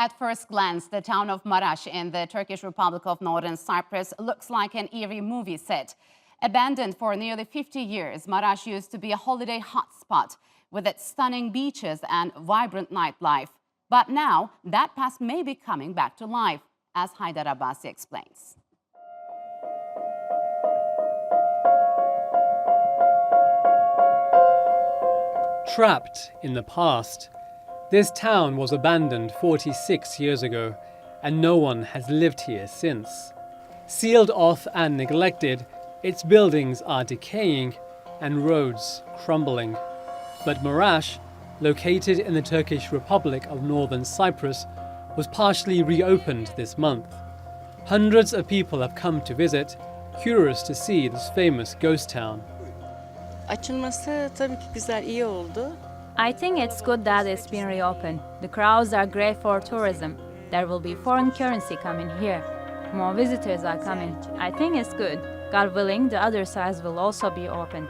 At first glance, the town of Maraş in the Turkish Republic of Northern Cyprus looks like an eerie movie set. Abandoned for nearly 50 years, Maraş used to be a holiday hotspot with its stunning beaches and vibrant nightlife. But now, that past may be coming back to life, as Haydar Abbasi explains. Trapped in the past, this town was abandoned 46 years ago, and no one has lived here since. Sealed off and neglected, its buildings are decaying and roads crumbling. But Maraş, located in the Turkish Republic of Northern Cyprus, was partially reopened this month. Hundreds of people have come to visit, curious to see this famous ghost town. Açılması tabii ki güzel, iyi oldu. I think it's good that it's been reopened. The crowds are great for tourism. There will be foreign currency coming here. More visitors are coming. I think it's good. God willing, the other sides will also be opened.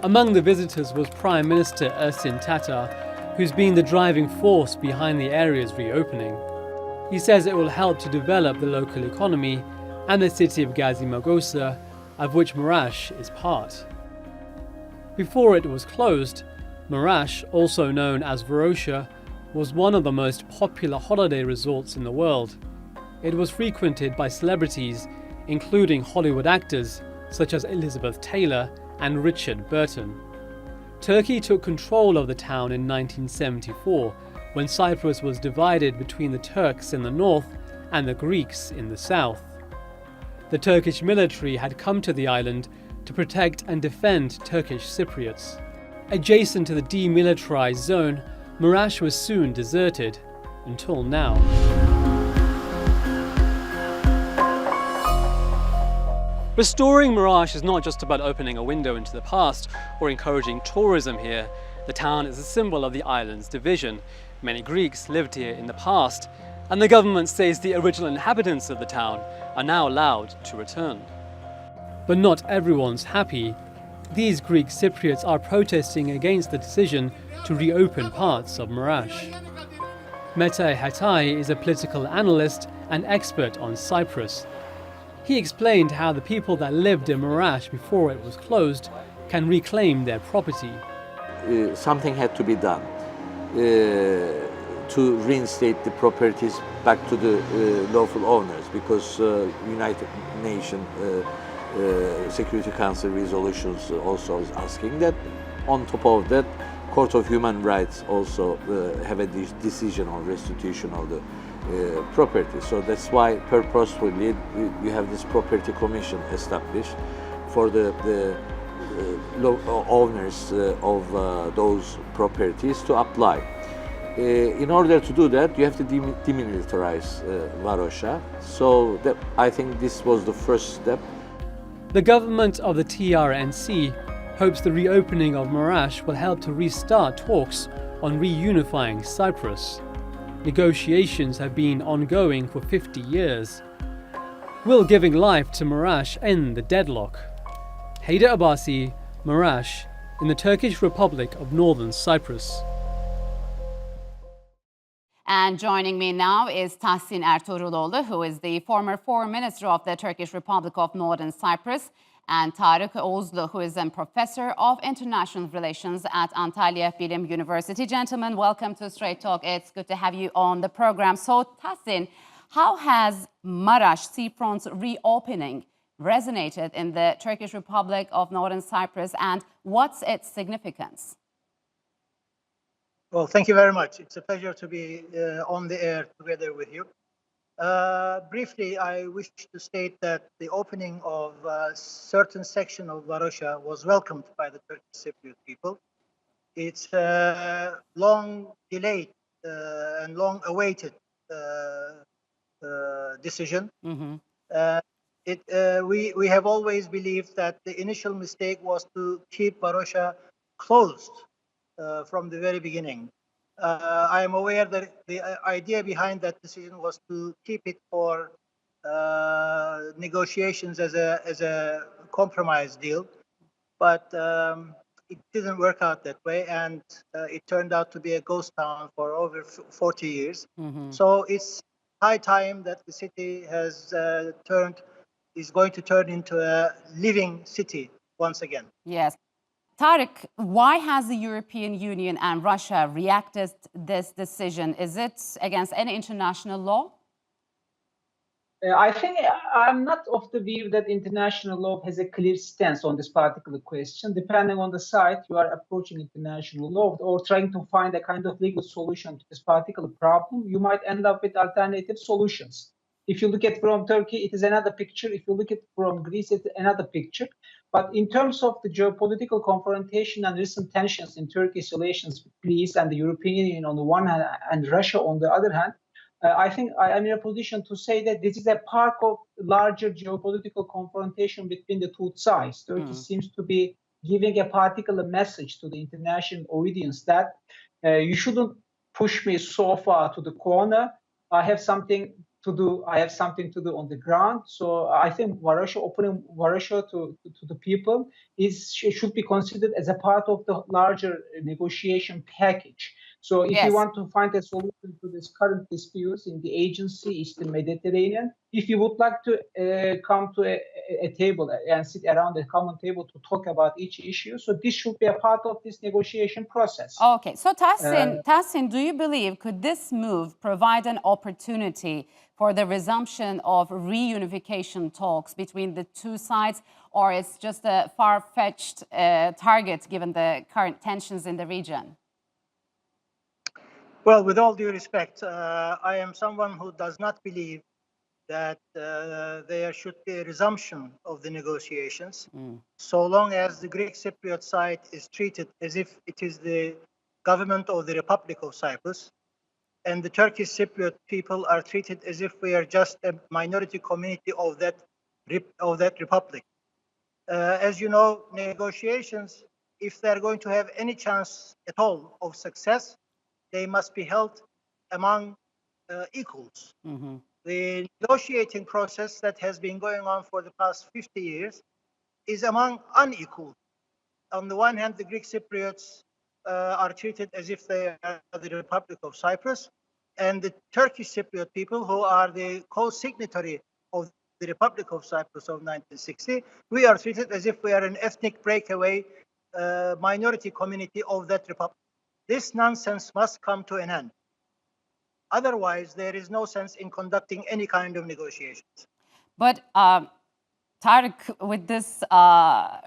Among the visitors was Prime Minister Ersin Tatar, who's been the driving force behind the area's reopening. He says it will help to develop the local economy and the city of Gazimagosa, of which Maraş is part. Before it was closed, Maraş, also known as Varosha, was one of the most popular holiday resorts in the world. It was frequented by celebrities, including Hollywood actors such as Elizabeth Taylor and Richard Burton. Turkey took control of the town in 1974, when Cyprus was divided between the Turks in the north and the Greeks in the south. The Turkish military had come to the island to protect and defend Turkish Cypriots. Adjacent to the demilitarized zone, Maraş was soon deserted, until now. Restoring Maraş is not just about opening a window into the past or encouraging tourism here. The town is a symbol of the island's division. Many Greeks lived here in the past, and the government says the original inhabitants of the town are now allowed to return. But not everyone's happy. These Greek Cypriots are protesting against the decision to reopen parts of Maraş. Mete Hatay is a political analyst and expert on Cyprus. He explained how the people that lived in Maraş before it was closed can reclaim their property. Something had to be done to reinstate the properties back to the lawful owners, because United Nations Security Council resolutions also is asking that. On top of that, Court of Human Rights also have a decision on restitution of the property. So that's why purposefully you have this property commission established for the owners of those properties to apply. In order to do that, you have to demilitarize Varosha. So I think this was the first step. The government of the TRNC hopes the reopening of Maraş will help to restart talks on reunifying Cyprus. Negotiations have been ongoing for 50 years. Will giving life to Maraş end the deadlock? Haydar Abbasi, Maraş, in the Turkish Republic of Northern Cyprus. And joining me now is Tahsin Ertugruloglu, who is the former Foreign Minister of the Turkish Republic of Northern Cyprus, and Tarik Oguzlu, who is a professor of international relations at Antalya Bilim University. Gentlemen, welcome to Straight Talk. It's good to have you on the program. So, Tahsin, how has Maraş seafront's reopening resonated in the Turkish Republic of Northern Cyprus, and what's its significance? Well, thank you very much. It's a pleasure to be on the air together with you. Briefly, I wish to state that the opening of a certain section of Varosha was welcomed by the Turkish Cypriot people. It's a long delayed and long awaited decision. Mm-hmm. We have always believed that the initial mistake was to keep Varosha closed from the very beginning. I am aware that the idea behind that decision was to keep it for negotiations as a compromise deal. But it didn't work out that way, and it turned out to be a ghost town for over 40 years. So it's high time that the city is going to turn into a living city once again. Yes. Tarik, why has the European Union and Russia reacted this decision? Is it against any international law? I think I'm not of the view that international law has a clear stance on this particular question. Depending on the side you are approaching international law or trying to find a kind of legal solution to this particular problem, you might end up with alternative solutions. If you look at from Turkey, it is another picture. If you look at from Greece, it's another picture. But in terms of the geopolitical confrontation and recent tensions in Turkey's relations with Greece and the European Union on the one hand and Russia on the other hand, I think I am in a position to say that this is a part of larger geopolitical confrontation between the two sides. Turkey seems to be giving a particular message to the international audience that you shouldn't push me so far to the corner. I have something to do. I have something to do on the ground. So I think Russia opening Russia to the people should be considered as a part of the larger negotiation package. So if you want to find a solution to this current disputes in the agency, Eastern Mediterranean, if you would like to come to a table and sit around a common table to talk about each issue, so this should be a part of this negotiation process. Okay, so Tahsin, do you believe could this move provide an opportunity for the resumption of reunification talks between the two sides, or it's just a far-fetched target given the current tensions in the region? Well, with all due respect, I am someone who does not believe that there should be a resumption of the negotiations, so long as the Greek Cypriot side is treated as if it is the government of the Republic of Cyprus, and the Turkish Cypriot people are treated as if we are just a minority community of that republic. As you know, negotiations, if they're going to have any chance at all of success, they must be held among equals. The negotiating process that has been going on for the past 50 years is among unequal. On the one hand, the Greek Cypriots are treated as if they are the Republic of Cyprus, and the Turkish Cypriot people, who are the co-signatory of the Republic of Cyprus of 1960, we are treated as if we are an ethnic breakaway minority community of that republic. This nonsense must come to an end. Otherwise, there is no sense in conducting any kind of negotiations. But Tarik, with this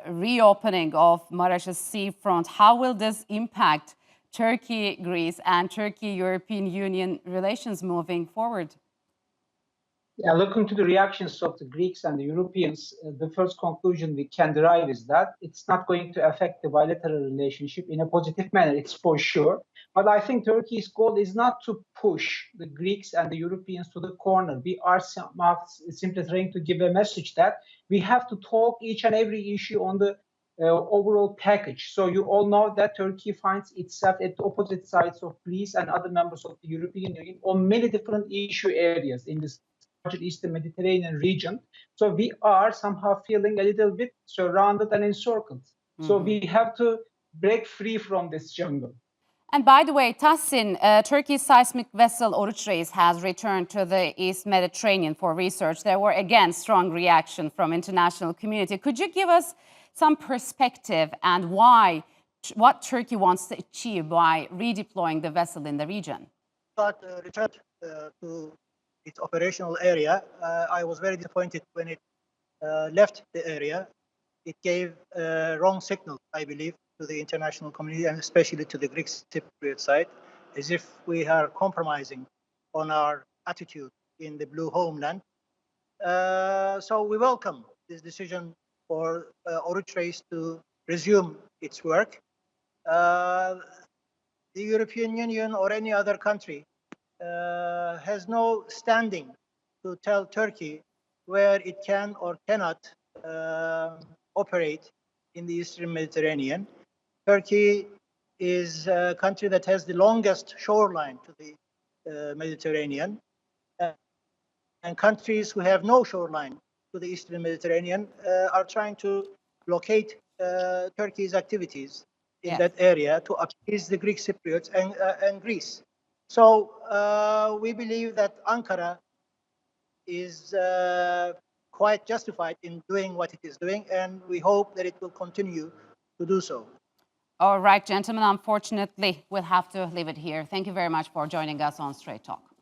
reopening of Maraş's seafront, how will this impact Turkey, Greece, and Turkey-European Union relations moving forward? Yeah, looking to the reactions of the Greeks and the Europeans, the first conclusion we can derive is that it's not going to affect the bilateral relationship in a positive manner, it's for sure. But I think Turkey's goal is not to push the Greeks and the Europeans to the corner. We are simply trying to give a message that we have to talk each and every issue on the overall package. So you all know that Turkey finds itself at the opposite sides of Greece and other members of the European Union on many different issue areas in this Eastern Mediterranean region. So we are somehow feeling a little bit surrounded and encircled. So we have to break free from this jungle. And by the way, Tahsin, Turkey's seismic vessel Oruç Reis has returned to the East Mediterranean for research. There were again strong reaction from international community. Could you give us some perspective and what Turkey wants to achieve by redeploying the vessel in the region? But returned to its operational area. I was very disappointed when it left the area. It gave a wrong signal, I believe, to the international community and especially to the Greek Cypriot side, as if we are compromising on our attitude in the blue homeland. So we welcome this decision for Oruç Reis to resume its work. The European Union or any other country has no standing to tell Turkey where it can or cannot operate in the Eastern Mediterranean. Turkey is a country that has the longest shoreline to the Mediterranean, and countries who have no shoreline to the Eastern Mediterranean are trying to locate Turkey's activities in Yes. that area to appease the Greek Cypriots and Greece. So we believe that Ankara is quite justified in doing what it is doing, and we hope that it will continue to do so. All right, gentlemen, unfortunately, we'll have to leave it here. Thank you very much for joining us on Straight Talk.